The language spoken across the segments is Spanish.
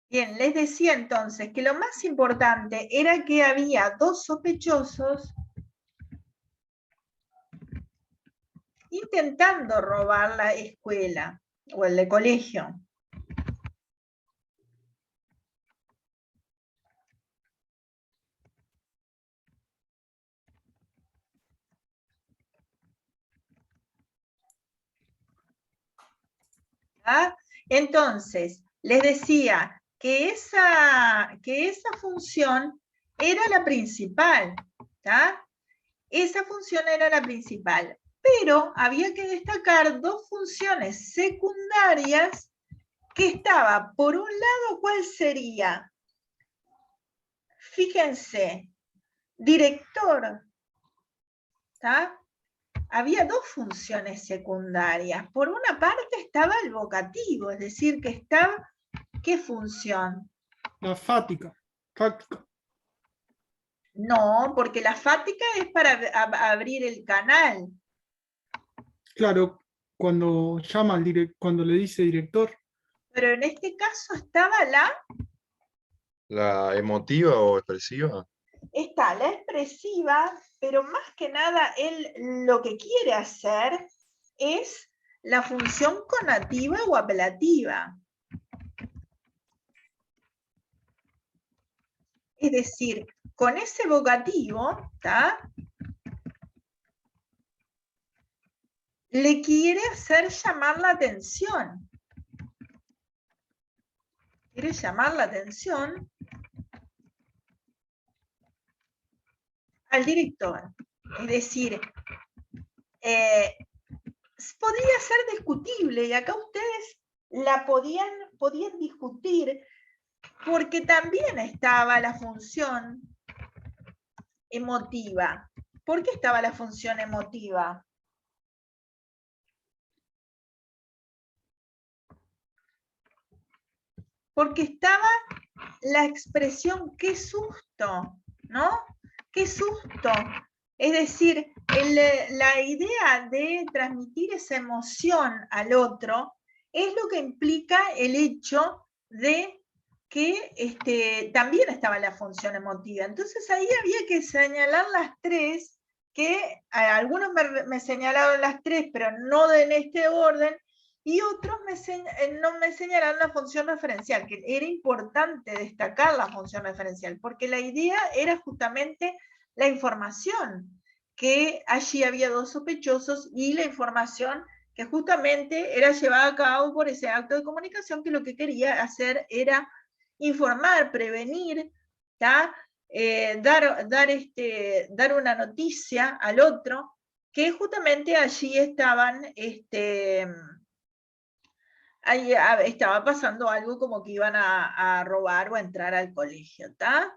Bien, les decía entonces que lo más importante era que había dos sospechosos intentando robar la escuela o el colegio. ¿Ah? Entonces, les decía que esa función era la principal, ¿tá? Esa función era la principal, pero había que destacar dos funciones secundarias que estaba, por un lado, ¿cuál sería? Fíjense, director, ¿tá? Había dos funciones secundarias. Por una parte estaba el vocativo, es decir, que estaba, ¿qué función? La fática. Fática. No, porque la fática es para abrir el canal. Claro, cuando llama cuando le dice director. Pero en este caso estaba ¿La emotiva o expresiva? está la expresiva, pero más que nada él lo que quiere hacer es la función conativa o apelativa. Es decir, con ese vocativo, ¿tá? Le quiere hacer llamar la atención. Quiere llamar la atención al director. Es decir, podría ser discutible y acá ustedes la podían discutir porque también estaba la función emotiva. ¿Por qué estaba la función emotiva? Porque estaba la expresión qué susto, ¿no? Qué susto. Es decir, la idea de transmitir esa emoción al otro es lo que implica el hecho de que también estaba la función emotiva. Entonces ahí había que señalar las tres, que algunos me señalaron las tres, pero no en este orden, y otros no me señalaron la función referencial, que era importante destacar la función referencial, porque la idea era justamente la información, que allí había dos sospechosos y la información que justamente era llevada a cabo por ese acto de comunicación que lo que quería hacer era informar, prevenir, dar una noticia al otro, que justamente allí estaban, ahí estaba pasando algo como que iban a robar o a entrar al colegio, ¿tá?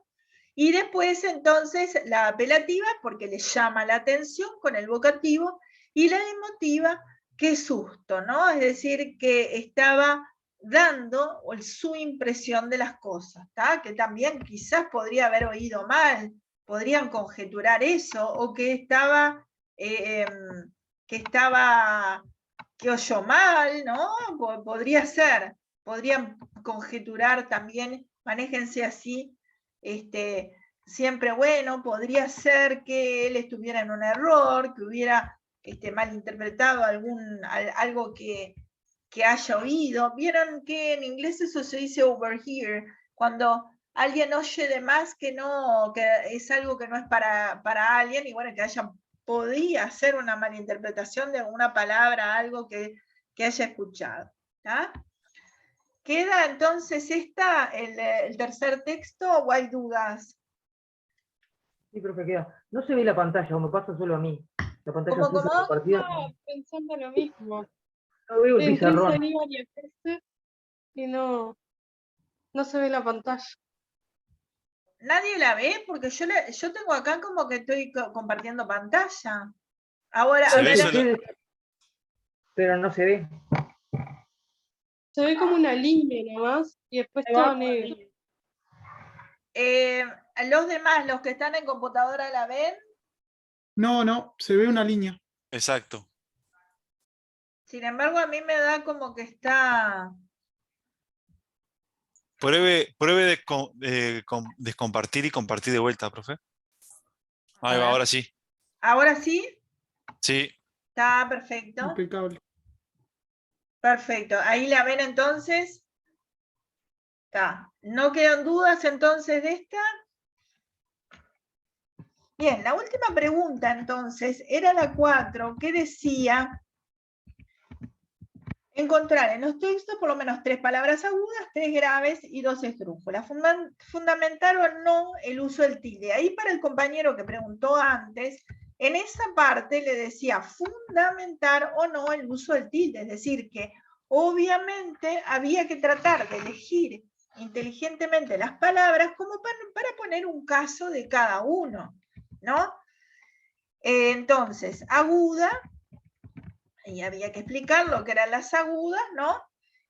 Y después entonces la apelativa, porque le llama la atención con el vocativo, y la emotiva, qué susto, ¿no? Es decir, que estaba dando su impresión de las cosas, ¿tá? Que también quizás podría haber oído mal, podrían conjeturar eso, o que oyó mal, ¿no? Podría ser, podrían conjeturar también, manéjense así, siempre bueno, podría ser que él estuviera en un error, que hubiera malinterpretado algo que haya oído. Vieron que en inglés eso se dice overhear, cuando alguien oye de más que es algo que no es para alguien, y bueno, que podría ser una malinterpretación de alguna palabra, algo que haya escuchado. ¿Tá? ¿Queda entonces el tercer texto o hay dudas? Sí, profe, queda. No se ve la pantalla, o me pasa solo a mí. La pantalla ¿Cómo, azul cómo? compartida. Estaba pensando lo mismo. No veo el Intenté pizarrón. salir varias veces y no se ve la pantalla. ¿Nadie la ve? Porque yo tengo acá como que estoy compartiendo pantalla. Ahora, Se a ve ver, solo, pero no se ve. Se ve como una línea nomás y después todo negro. los demás, los que están en computadora, ¿la ven? No, se ve una línea. Exacto. Sin embargo, a mí me da como que está Pruebe de compartir y compartir de vuelta, profe. Ahí va, ahora sí. ¿Ahora sí? Sí. Está perfecto. Impecable. Perfecto. Ahí la ven entonces. Está. ¿No quedan dudas entonces de esta? Bien, la última pregunta entonces era la 4, que decía encontrar en los textos por lo menos 3 palabras agudas, 3 graves y 2 esdrújulas. Fundamentar o no el uso del tilde. Ahí para el compañero que preguntó antes, en esa parte le decía fundamentar o no el uso del tilde, es decir, que obviamente había que tratar de elegir inteligentemente las palabras como para poner un caso de cada uno, ¿no? Entonces, aguda, y había que explicar lo que eran las agudas, ¿no?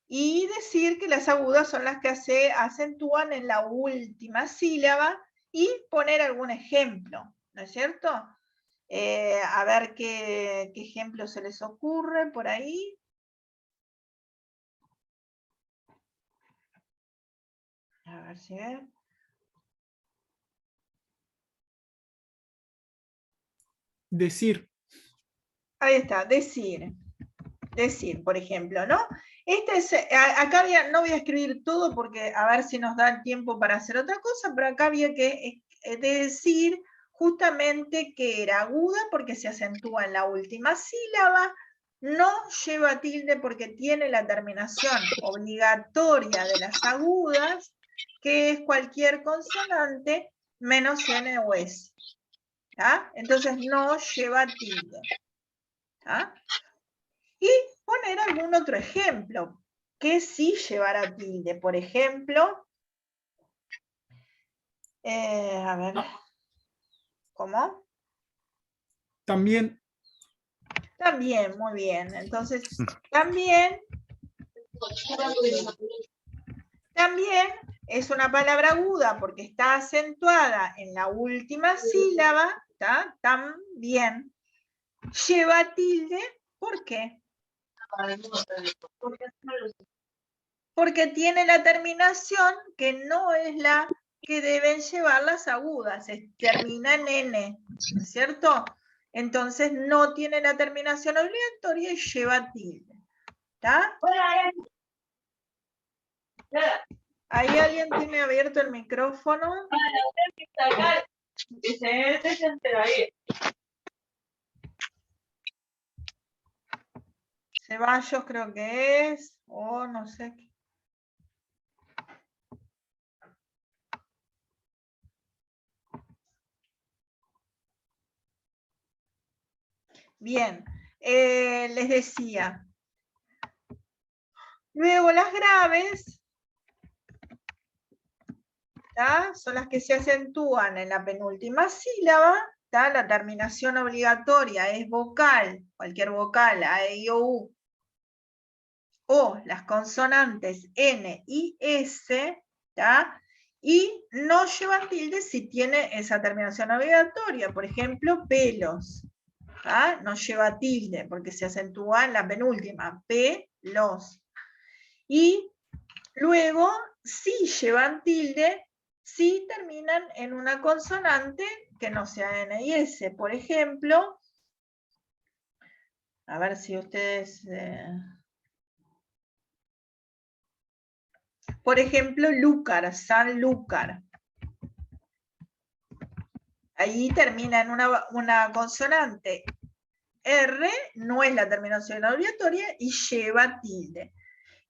Y decir que las agudas son las que se acentúan en la última sílaba y poner algún ejemplo, ¿no es cierto? A ver qué ejemplo se les ocurre por ahí. A ver si ven. Decir. Ahí está, decir. Decir, por ejemplo, ¿no? Acá no voy a escribir todo porque a ver si nos da el tiempo para hacer otra cosa, pero acá había que decir justamente que era aguda porque se acentúa en la última sílaba, no lleva tilde porque tiene la terminación obligatoria de las agudas, que es cualquier consonante menos N o S. ¿Ah? Entonces no lleva tilde. ¿Ah? Y poner algún otro ejemplo que sí llevara tilde. Por ejemplo, a ver, ¿cómo? También. También, muy bien. Entonces, también es una palabra aguda porque está acentuada en la última sílaba, ¿tá? También lleva tilde, ¿por qué? Porque tiene la terminación que no es la que deben llevar las agudas, termina en N, ¿no es cierto? Entonces no tiene la terminación obligatoria y lleva tilde. ¿Está? ¿Ahí alguien tiene abierto el micrófono? Ceballos creo que es, o no sé. Bien, les decía. Luego las graves, ¿tá? Son las que se acentúan en la penúltima sílaba, ¿tá? La terminación obligatoria es vocal, cualquier vocal, A, E, I, O, U, o las consonantes N y S, ¿tá? Y no llevan tilde si tiene esa terminación obligatoria, por ejemplo, pelos, ¿tá? No lleva tilde porque se acentúa en la penúltima, pelos. Y luego, si llevan tilde, si terminan en una consonante que no sea N y S. Por ejemplo, a ver si ustedes... por ejemplo, Lúcar, Sanlúcar. Ahí termina en una consonante R, no es la terminación obligatoria, y lleva tilde.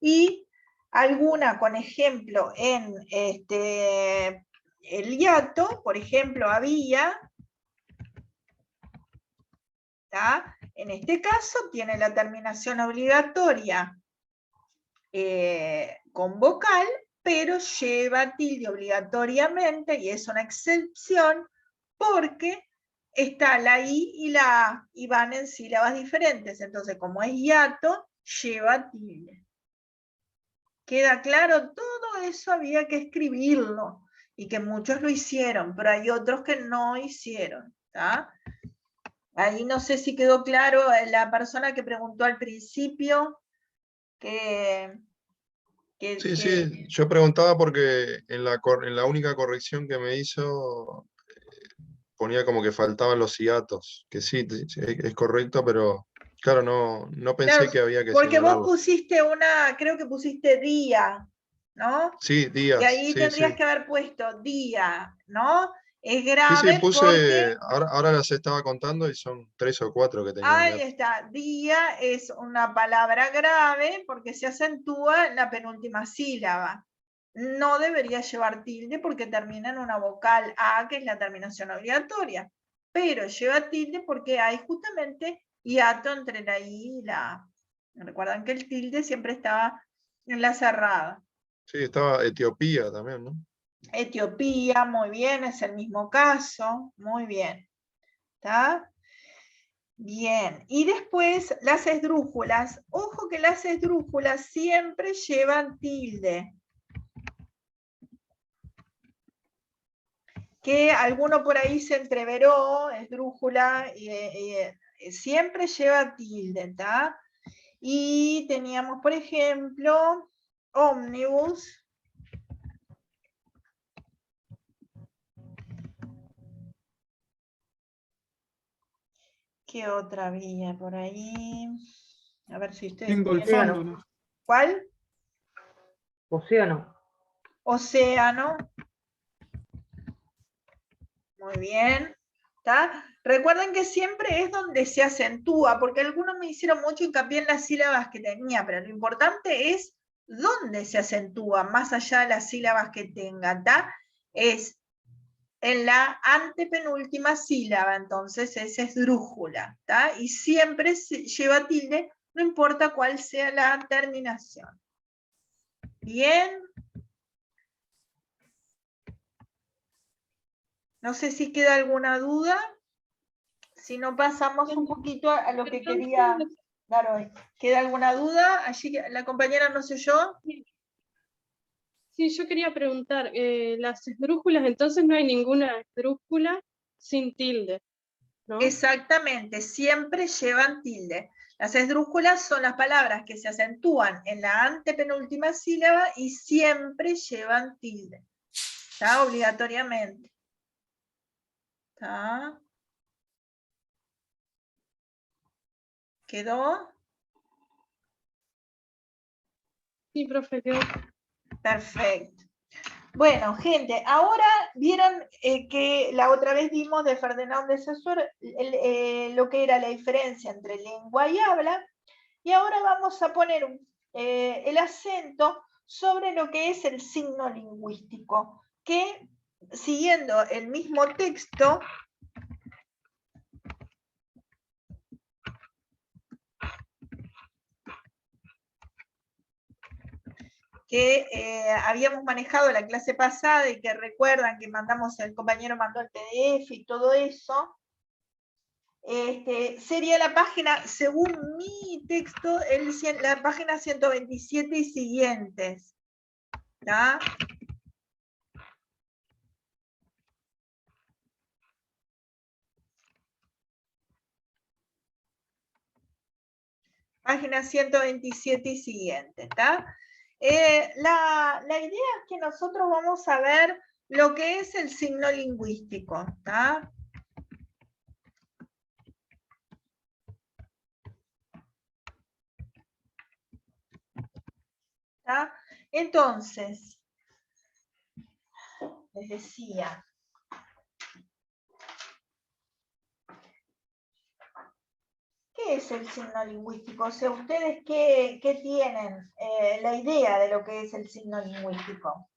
Y alguna con ejemplo en el hiato, por ejemplo, había, ¿tá? En este caso tiene la terminación obligatoria con vocal, pero lleva tilde obligatoriamente, y es una excepción, porque está la I y la A, y van en sílabas diferentes. Entonces, como es hiato, lleva tilde. ¿Queda claro? Todo eso había que escribirlo, y que muchos lo hicieron, pero hay otros que no hicieron, ¿tá? Ahí no sé si quedó claro la persona que preguntó al principio, que Sí, sí, yo preguntaba porque en la única corrección que me hizo ponía como que faltaban los hiatos, que sí, es correcto, pero claro, no Claro, pensé que había que porque vos señalarlo. pusiste creo que pusiste día, ¿no? Sí, Y días, ahí sí, tendrías sí. que haber puesto día, ¿no? Es Sí, sí, grave porque, puse, ahora las estaba contando y son 3 o 4 que tenían ahí hiato. está, día es una palabra grave porque se acentúa en la penúltima sílaba. No debería llevar tilde porque termina en una vocal A, que es la terminación obligatoria, pero lleva tilde porque hay justamente hiato entre la I y la A. Recuerdan que el tilde siempre estaba en la cerrada. Sí, estaba Etiopía también, ¿no? Etiopía, muy bien, es el mismo caso, muy bien. ¿Está? Bien, y después las esdrújulas. Ojo que las esdrújulas siempre llevan tilde. Que alguno por ahí se entreveró, esdrújula, siempre lleva tilde, ¿está? Y teníamos, por ejemplo, ómnibus. ¿Qué otra había por ahí? A ver si ustedes tienen. Engolfándonos. ¿Cuál? Océano. Océano. Muy bien. ¿Está? Recuerden que siempre es donde se acentúa, porque algunos me hicieron mucho hincapié en las sílabas que tenía, pero lo importante es dónde se acentúa, más allá de las sílabas que tenga, ¿está? Es en la antepenúltima sílaba, entonces es esdrújula, ¿está? Y siempre lleva tilde, no importa cuál sea la terminación. Bien. No sé si queda alguna duda. Si no, pasamos un poquito a lo que quería dar hoy. ¿Queda alguna duda? Allí la compañera no sé yo. Sí, yo quería preguntar, las esdrújulas, entonces no hay ninguna esdrújula sin tilde, ¿no? Exactamente, siempre llevan tilde. Las esdrújulas son las palabras que se acentúan en la antepenúltima sílaba y siempre llevan tilde. ¿Está? Obligatoriamente. ¿Está? ¿Quedó? Sí, profe, quedó. Perfecto. Bueno, gente, ahora vieron que la otra vez vimos de Ferdinand de Saussure lo que era la diferencia entre lengua y habla, y ahora vamos a poner el acento sobre lo que es el signo lingüístico, que siguiendo el mismo texto, que habíamos manejado la clase pasada y que recuerdan que el compañero mandó el PDF y todo eso, sería la página, según mi texto, la página 127 y siguientes. ¿Tá? Página 127 y siguientes. ¿Tá? La idea es que nosotros vamos a ver lo que es el signo lingüístico. ¿Tá? ¿Tá? Entonces, les decía, ¿qué es el signo lingüístico? O sea, ¿ustedes qué tienen la idea de lo que es el signo lingüístico?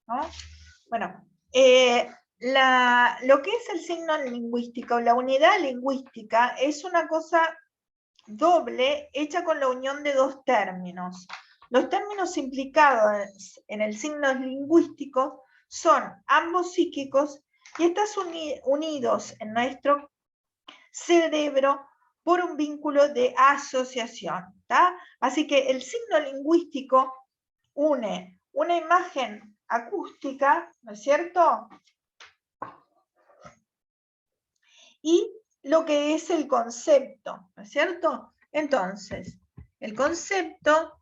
¿No? Bueno, lo que es el signo lingüístico, la unidad lingüística, es una cosa doble hecha con la unión de dos términos. Los términos implicados en el signo lingüístico son ambos psíquicos y están unidos en nuestro cerebro por un vínculo de asociación. ¿tá? Así que el signo lingüístico une una imagen acústica, ¿no es cierto? Y lo que es el concepto, ¿no es cierto? Entonces, el concepto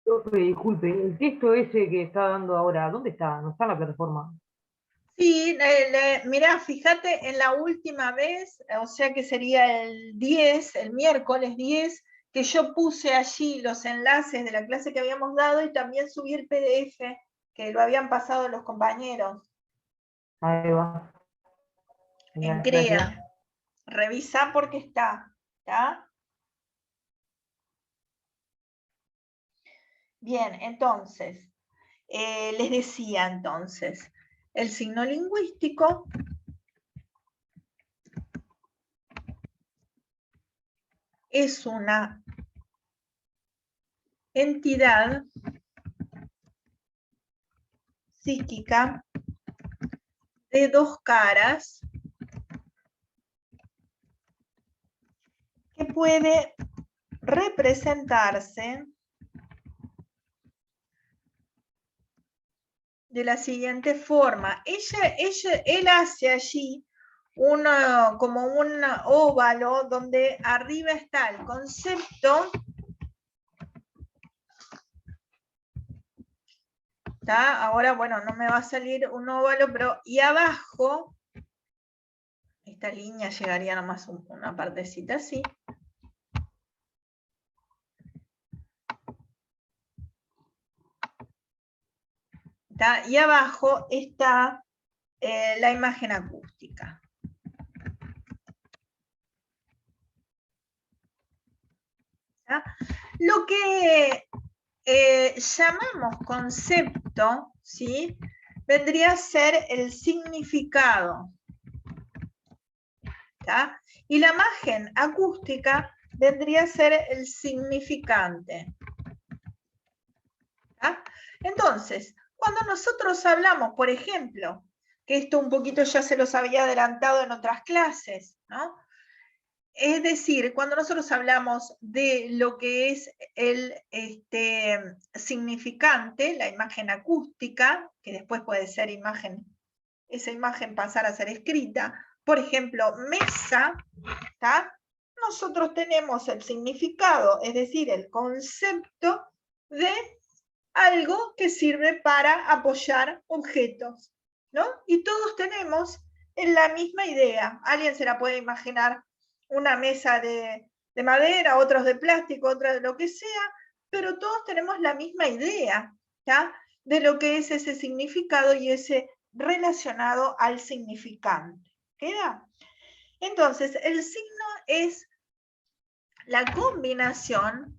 Profe, disculpe, el texto ese que está dando ahora, ¿dónde está? ¿No está en la plataforma? sí, mirá, fíjate en la última vez, o sea que sería el 10, el miércoles 10, que yo puse allí los enlaces de la clase que habíamos dado y también subí el PDF que lo habían pasado los compañeros Ahí va. en Genial, gracias. CREA. Revisá porque está, ¿tá? Bien, entonces, les decía entonces, el signo lingüístico es una entidad psíquica de dos caras que puede representarse de la siguiente forma. Él hace allí como un óvalo donde arriba está el concepto, ¿tá? Ahora, bueno, no me va a salir un óvalo, pero y abajo, esta línea llegaría nomás una partecita así. ¿Tá? Y abajo está la imagen acústica. ¿Tá? Lo que llamamos concepto, ¿sí? Vendría a ser el significado. ¿Tá? Y la imagen acústica vendría a ser el significante. ¿Tá? Entonces, cuando nosotros hablamos, por ejemplo, que esto un poquito ya se los había adelantado en otras clases, ¿no? Es decir, cuando nosotros hablamos de lo que es el significante, la imagen acústica, que después puede ser imagen, esa imagen pasar a ser escrita, por ejemplo, mesa, ¿tá? Nosotros tenemos el significado, es decir, el concepto de algo que sirve para apoyar objetos, ¿no? Y todos tenemos la misma idea. Alguien se la puede imaginar una mesa de madera, otros de plástico, otros de lo que sea, pero todos tenemos la misma idea, ¿tá? De lo que es ese significado y ese relacionado al significante. ¿Queda? Entonces, el signo es la combinación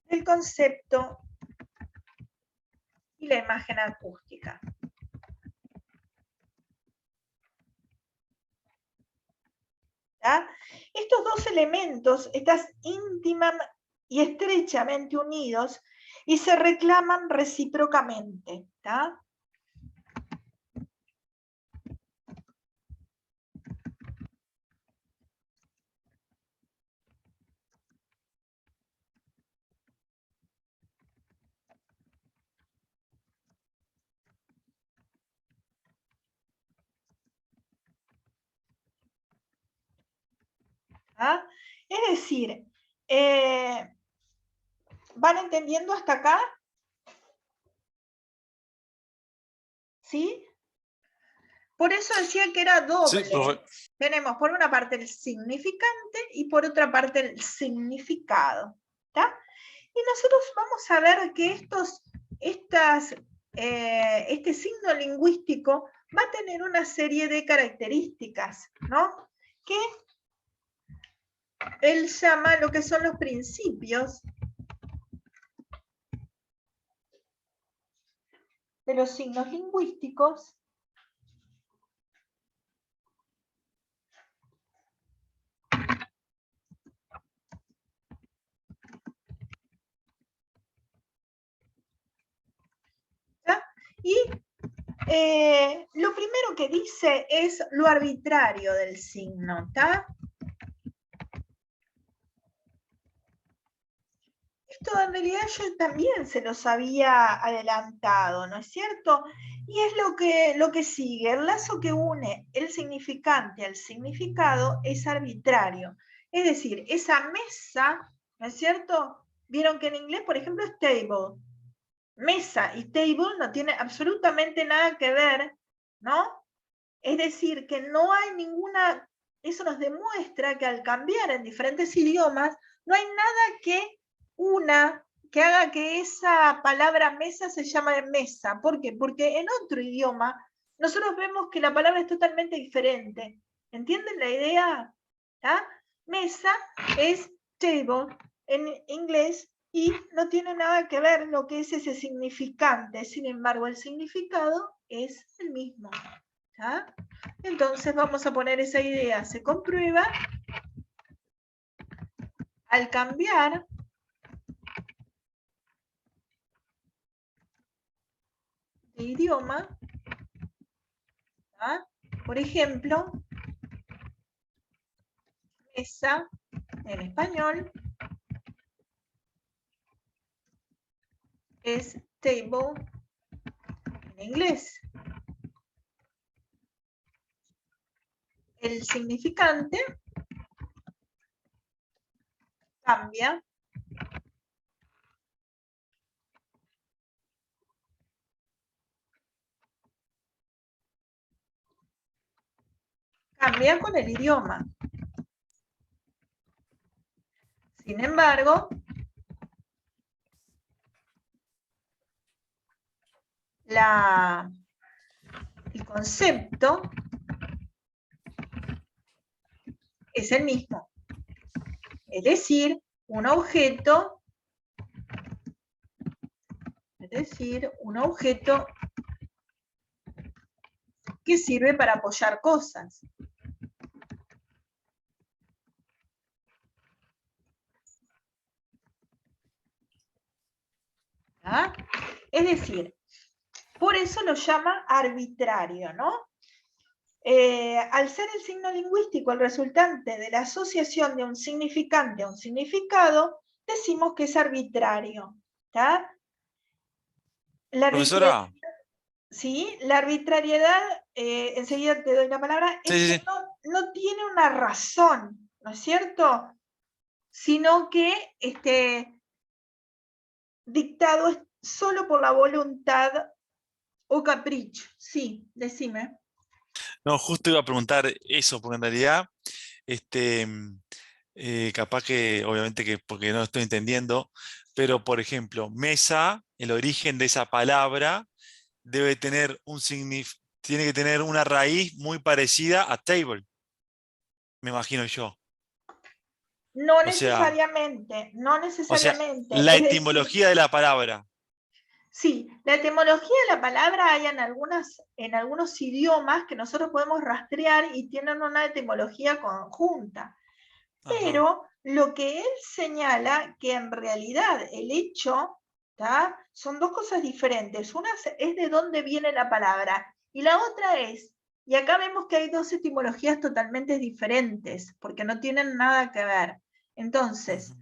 del concepto y la imagen acústica. ¿Tá? Estos dos elementos están íntimamente y estrechamente unidos y se reclaman recíprocamente. ¿Tá? ¿Ah? Es decir, ¿van entendiendo hasta acá? ¿Sí? Por eso decía que era doble. Sí, profe. Tenemos por una parte el significante y por otra parte el significado. ¿Tá? Y nosotros vamos a ver que este signo lingüístico va a tener una serie de características, ¿no? Que él llama lo que son los principios de los signos lingüísticos Y lo primero que dice es lo arbitrario del signo, ¿está? Esto en realidad yo también se los había adelantado, ¿no es cierto? Y es lo que sigue. El lazo que une el significante al significado es arbitrario. Es decir, esa mesa, ¿no es cierto? Vieron que en inglés, por ejemplo, es table. Mesa y table no tiene absolutamente nada que ver, ¿no? Es decir, que no hay ninguna... Eso nos demuestra que al cambiar en diferentes idiomas, no hay nada que haga que esa palabra mesa se llame mesa. ¿Por qué? Porque en otro idioma nosotros vemos que la palabra es totalmente diferente. ¿Entienden la idea? ¿Ah? Mesa es table en inglés y no tiene nada que ver lo que es ese significante. Sin embargo, el significado es el mismo. ¿Ah? Entonces vamos a poner esa idea. Se comprueba al cambiar de idioma. ¿Ah? Por ejemplo, mesa en español es table en inglés. El significante cambia con el idioma. Sin embargo, el concepto es el mismo. Es decir, un objeto que sirve para apoyar cosas. ¿Ah? Es decir, por eso lo llama arbitrario, ¿no? Al ser el signo lingüístico el resultante de la asociación de un significante a un significado, decimos que es arbitrario. ¿Está? Profesora, Sí, la arbitrariedad, enseguida te doy la palabra, es sí, que no tiene una razón, ¿no es cierto? Sino que dictado es solo por la voluntad o capricho. Sí, decime. no, justo iba a preguntar eso, porque en realidad, capaz que, obviamente que porque no estoy entendiendo, pero por ejemplo, mesa, el origen de esa palabra debe tener tiene que tener una raíz muy parecida a table, me imagino yo. No O sea, necesariamente, no necesariamente. la Es decir, etimología de la palabra. sí, la etimología de la palabra hay en algunos idiomas que nosotros podemos rastrear y tienen una etimología conjunta. Ajá. Pero lo que él señala que en realidad el hecho, ¿tá? Son dos cosas diferentes. Una es de dónde viene la palabra y la otra es, y acá vemos que hay dos etimologías totalmente diferentes, porque no tienen nada que ver. Entonces, Ujú.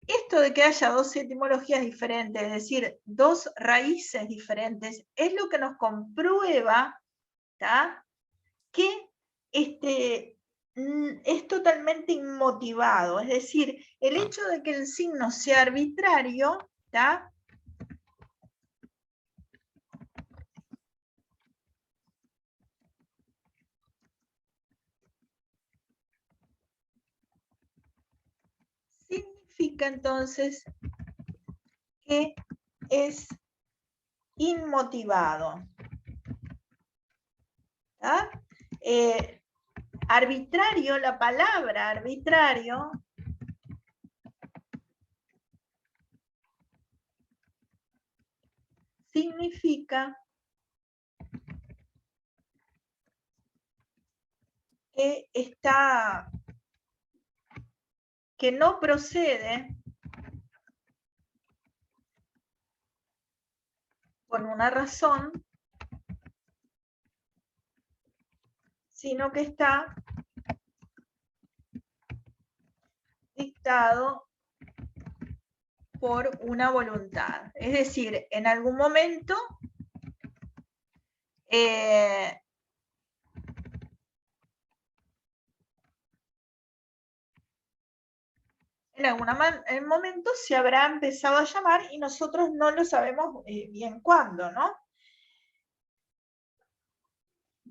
esto de que haya dos etimologías diferentes, es decir, dos raíces diferentes, es lo que nos comprueba, ¿tá? Que es totalmente inmotivado. Es decir, el Ah, hecho de que el signo sea arbitrario, ¿tá? Significa entonces que es inmotivado. ¿Tá? Arbitrario, la palabra arbitrario significa que no procede con una razón sino que está dictado por una voluntad. Es decir, en algún momento en algún momento se habrá empezado a llamar y nosotros no lo sabemos bien cuándo, ¿no?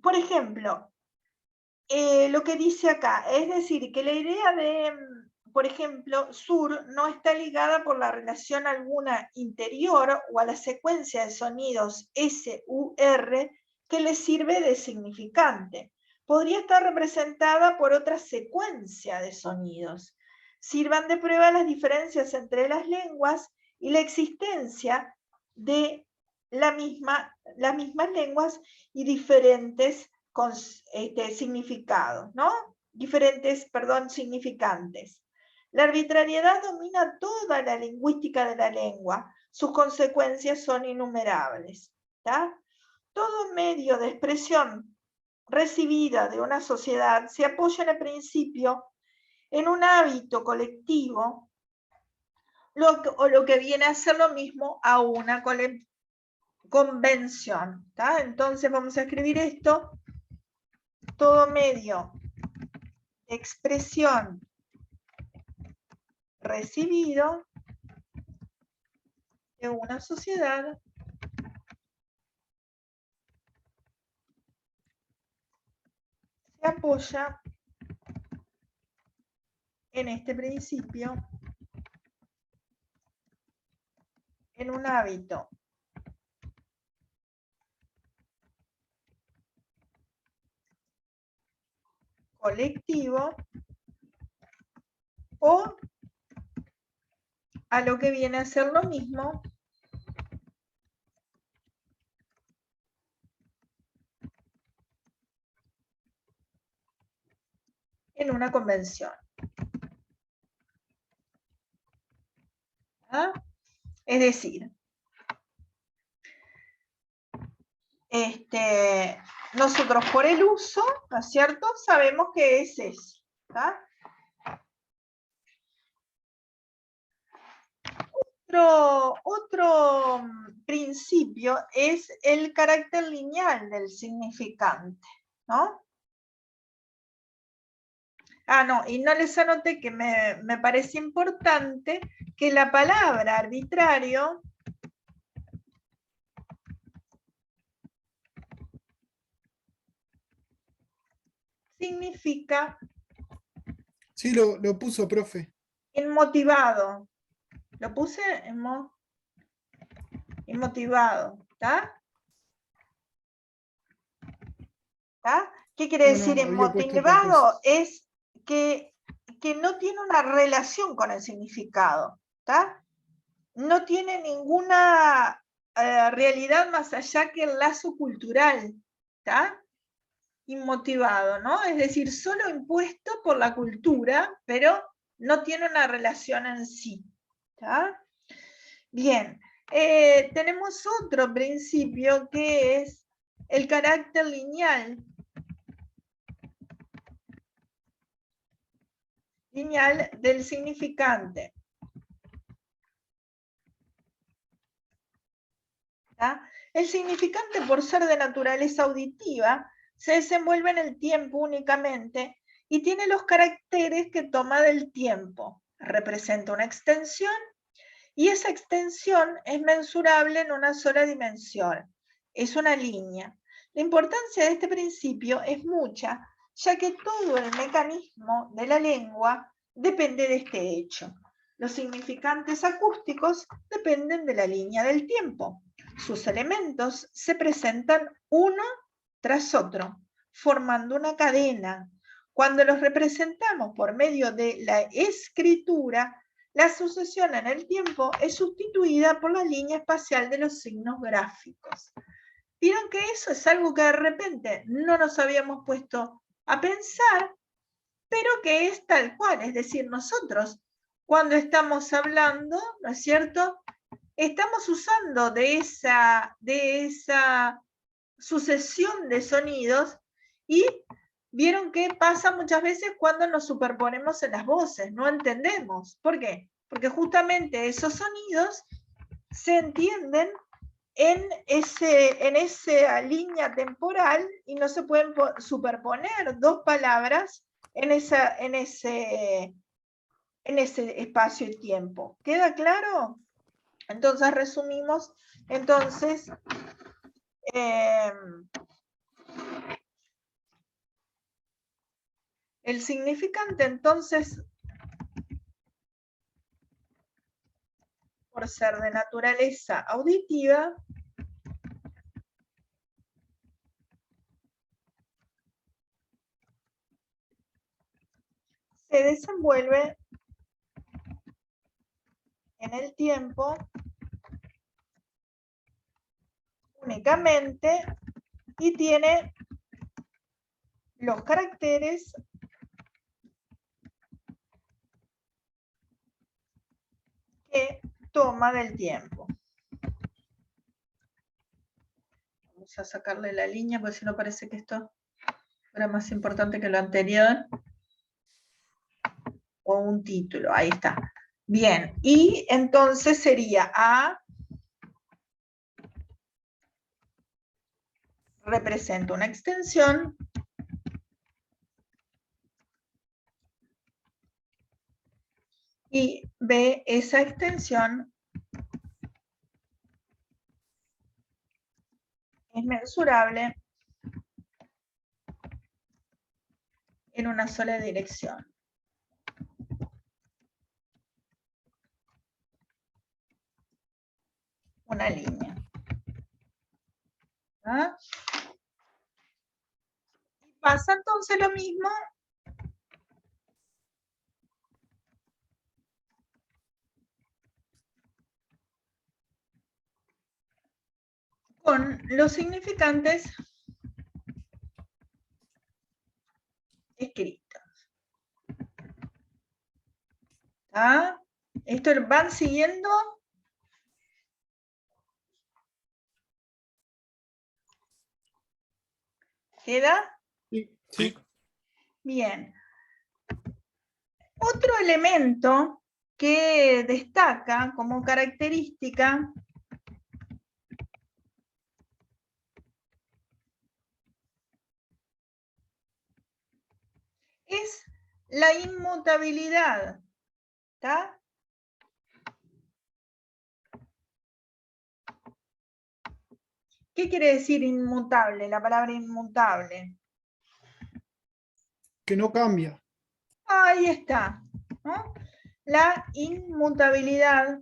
Por ejemplo, lo que dice acá, es decir, que la idea de, por ejemplo, sur no está ligada por la relación alguna interior o a la secuencia de sonidos S-U-R que le sirve de significante. Podría estar representada por otra secuencia de sonidos. Sirvan de prueba las diferencias entre las lenguas y la existencia de las mismas lenguas y diferentes significados, ¿no? Diferentes, perdón, significantes. La arbitrariedad domina toda la lingüística de la lengua. Sus consecuencias son innumerables. ¿Tá? Todo medio de expresión recibida de una sociedad se apoya en el principio en un hábito colectivo, o lo que viene a ser lo mismo a una convención. ¿Tá? Entonces vamos a escribir esto. Todo medio de expresión recibido de una sociedad se apoya en este principio, en un hábito colectivo o a lo que viene a ser lo mismo en una convención. ¿Ah? Es decir, nosotros por el uso, ¿no es cierto?, sabemos que es eso. ¿Tá? Otro principio es el carácter lineal del significante, ¿no? Ah, no, y no les anoté que me parece importante que la palabra arbitrario significa Sí, lo puso, profe. inmotivado. Lo puse inmotivado, ¿está? ¿Tá? ¿Qué quiere No, decir no, había puesto otra inmotivado? cosa. Es que no tiene una relación con el significado, ¿tá? No tiene ninguna realidad más allá que el lazo cultural, ¿tá? Inmotivado, ¿no? Es decir, solo impuesto por la cultura, pero no tiene una relación en sí, ¿tá? Bien, tenemos otro principio que es el carácter lineal del significante. ¿Tá? El significante, por ser de naturaleza auditiva, se desenvuelve en el tiempo únicamente y tiene los caracteres que toma del tiempo. Representa una extensión y esa extensión es mensurable en una sola dimensión. Es una línea. La importancia de este principio es mucha, ya que todo el mecanismo de la lengua depende de este hecho. Los significantes acústicos dependen de la línea del tiempo. Sus elementos se presentan uno tras otro, formando una cadena. Cuando los representamos por medio de la escritura, la sucesión en el tiempo es sustituida por la línea espacial de los signos gráficos. Vieron que eso es algo que de repente no nos habíamos puesto a pensar, pero que es tal cual. Es decir, nosotros cuando estamos hablando, ¿no es cierto?, estamos usando de esa sucesión de sonidos y vieron que pasa muchas veces cuando nos superponemos en las voces, no entendemos. ¿Por qué? Porque justamente esos sonidos se entienden en esa línea temporal y no se pueden superponer dos palabras en ese espacio y tiempo. ¿Queda claro? Entonces resumimos, entonces, el significante, entonces, por ser de naturaleza auditiva, se desenvuelve en el tiempo únicamente y tiene los caracteres que toma del tiempo. Vamos a sacarle la línea porque si no parece que esto era más importante que lo anterior. O un título, ahí está. Bien, y entonces sería A representa una extensión y B, esa extensión es mensurable en una sola dirección. Una línea. ¿Ah? Pasa entonces lo mismo con los significantes escritos. ¿Ah? ¿Esto van siguiendo? ¿Queda? Sí. Bien. Otro elemento que destaca como característica es la inmutabilidad. ¿Está? ¿Qué quiere decir inmutable? La palabra inmutable. Que no cambia. Ahí está, ¿no? La inmutabilidad.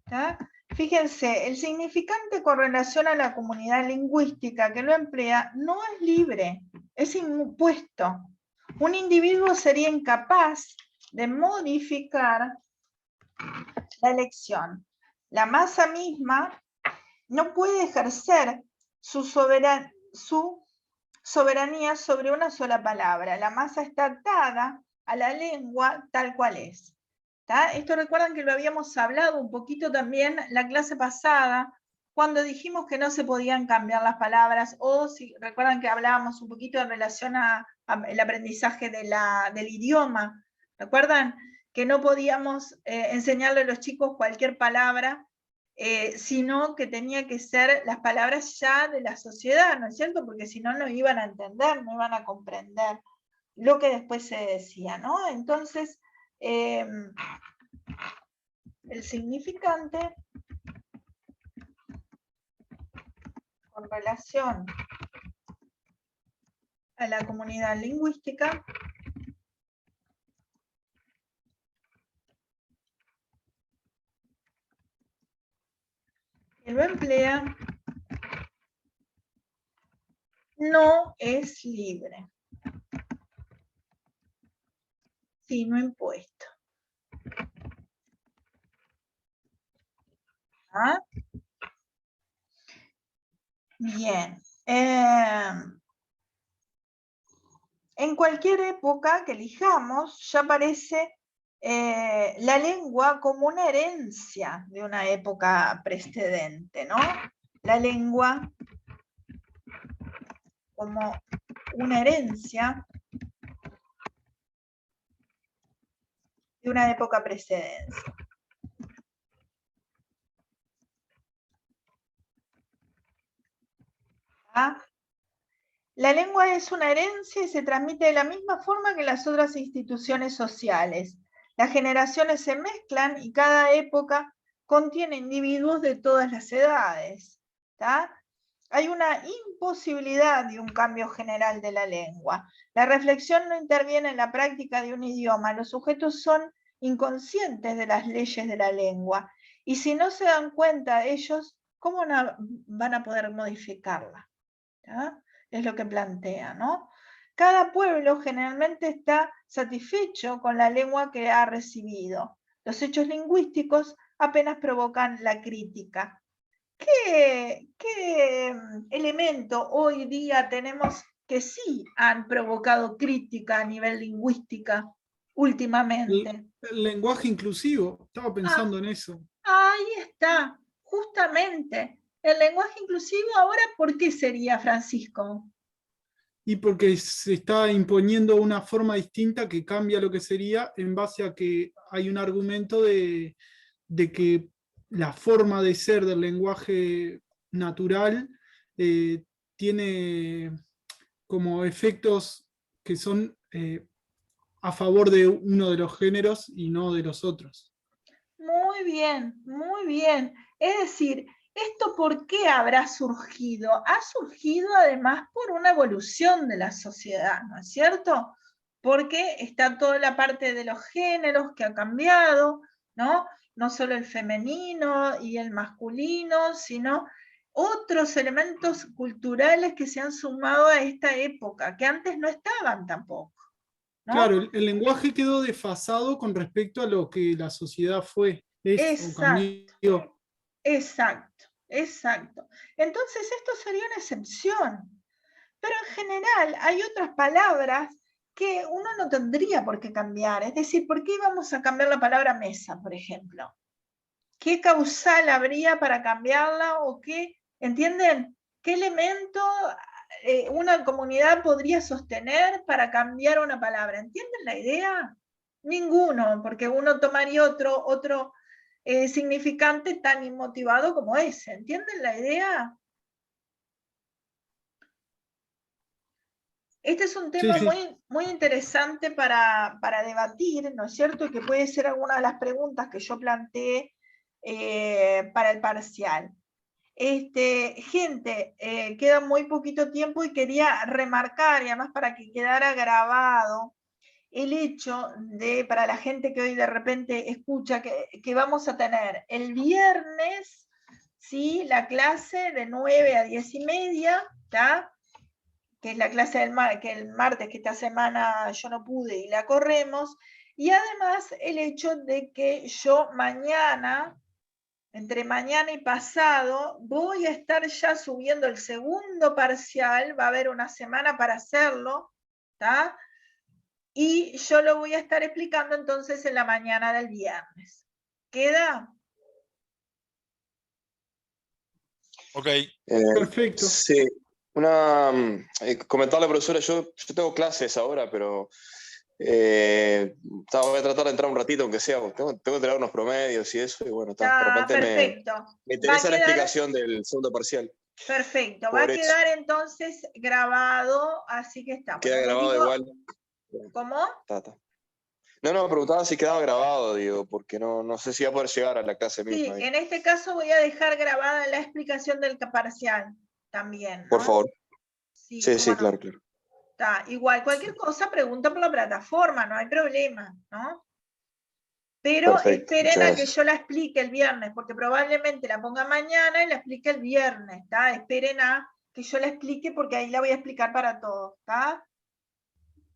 ¿Está? Fíjense, el significante con relación a la comunidad lingüística que lo emplea no es libre, es impuesto. Un individuo sería incapaz de modificar la elección. La masa misma no puede ejercer su soberanía sobre una sola palabra. La masa está atada a la lengua tal cual es. ¿Tá? Esto recuerdan que lo habíamos hablado un poquito también la clase pasada, cuando dijimos que no se podían cambiar las palabras, o si recuerdan que hablábamos un poquito en relación al aprendizaje del idioma. ¿Recuerdan? Que no podíamos enseñarle a los chicos cualquier palabra, sino que tenía que ser las palabras ya de la sociedad, ¿no es cierto? Porque si no, no iban a entender, no iban a comprender lo que después se decía, ¿no? Entonces, el significante con relación a la comunidad lingüística que lo emplea no es libre, sino impuesto. ¿Ah? Bien. En cualquier época que elijamos, ya aparece la lengua como una herencia de una época precedente, ¿no? La lengua como una herencia de una época precedente. ¿Ah? La lengua es una herencia y se transmite de la misma forma que las otras instituciones sociales. Las generaciones se mezclan y cada época contiene individuos de todas las edades. ¿Tá? Hay una imposibilidad de un cambio general de la lengua. La reflexión no interviene en la práctica de un idioma. Los sujetos son inconscientes de las leyes de la lengua. Y si no se dan cuenta ellos, ¿cómo van a poder modificarla? ¿Tá? Es lo que plantea, ¿no? Cada pueblo generalmente está satisfecho con la lengua que ha recibido. Los hechos lingüísticos apenas provocan la crítica. ¿Qué elemento hoy día tenemos que sí han provocado crítica a nivel lingüística últimamente? El lenguaje inclusivo, estaba pensando en eso. Ahí está, justamente. El lenguaje inclusivo ahora, ¿por qué sería, Francisco? Y porque se está imponiendo una forma distinta que cambia lo que sería en base a que hay un argumento de que la forma de ser del lenguaje natural tiene como efectos que son a favor de uno de los géneros y no de los otros. Muy bien, muy bien. Es decir, ¿esto por qué habrá surgido? Ha surgido además por una evolución de la sociedad, ¿no es cierto? Porque está toda la parte de los géneros que ha cambiado, ¿no? No solo el femenino y el masculino, sino otros elementos culturales que se han sumado a esta época, que antes no estaban tampoco, ¿no? Claro, el lenguaje quedó desfasado con respecto a lo que la sociedad fue, o cambió. Exacto, exacto. Entonces esto sería una excepción. Pero en general hay otras palabras que uno no tendría por qué cambiar. Es decir, ¿por qué íbamos a cambiar la palabra mesa, por ejemplo? ¿Qué causal habría para cambiarla? ¿O qué, entienden? ¿Qué elemento una comunidad podría sostener para cambiar una palabra? ¿Entienden la idea? Ninguno, porque uno tomaría otro significante tan inmotivado como ese. ¿Entienden la idea? Este es un tema Sí, sí. muy interesante para debatir, ¿no es cierto? Y que puede ser alguna de las preguntas que yo planteé para el parcial. Gente, queda muy poquito tiempo y quería remarcar, y además para que quedara grabado, el hecho de, para la gente que hoy de repente escucha, que vamos a tener el viernes, ¿sí? La clase de 9 a 10:30, ¿tá? Que es la clase que el martes, que esta semana yo no pude y la corremos, y además el hecho de que yo mañana, entre mañana y pasado, voy a estar ya subiendo el segundo parcial, va a haber una semana para hacerlo, ¿tá? Y yo lo voy a estar explicando entonces en la mañana del viernes. ¿Queda? Ok. Perfecto. Sí, comentarle, profesora, yo tengo clases ahora, pero voy a tratar de entrar un ratito, aunque sea, tengo que tener unos promedios y eso, y bueno, de repente Perfecto. me interesa la explicación del segundo parcial. Perfecto, va a Por eso. quedar entonces grabado, así que está. Queda Bueno, grabado igual. ¿Cómo? No, preguntaba si quedaba grabado, digo, porque no sé si va a poder llegar a la clase Sí, misma. en este caso voy a dejar grabada la explicación del parcial también, ¿no? Por favor. Sí, Sí, no. claro. Está. Igual, cualquier cosa pregunta por la plataforma, no hay problema, ¿no? Pero Perfecto, esperen muchas a que gracias. yo la explique el viernes, porque probablemente la ponga mañana y la explique el viernes, ¿está? Esperen a que yo la explique porque ahí la voy a explicar para todos, ¿está?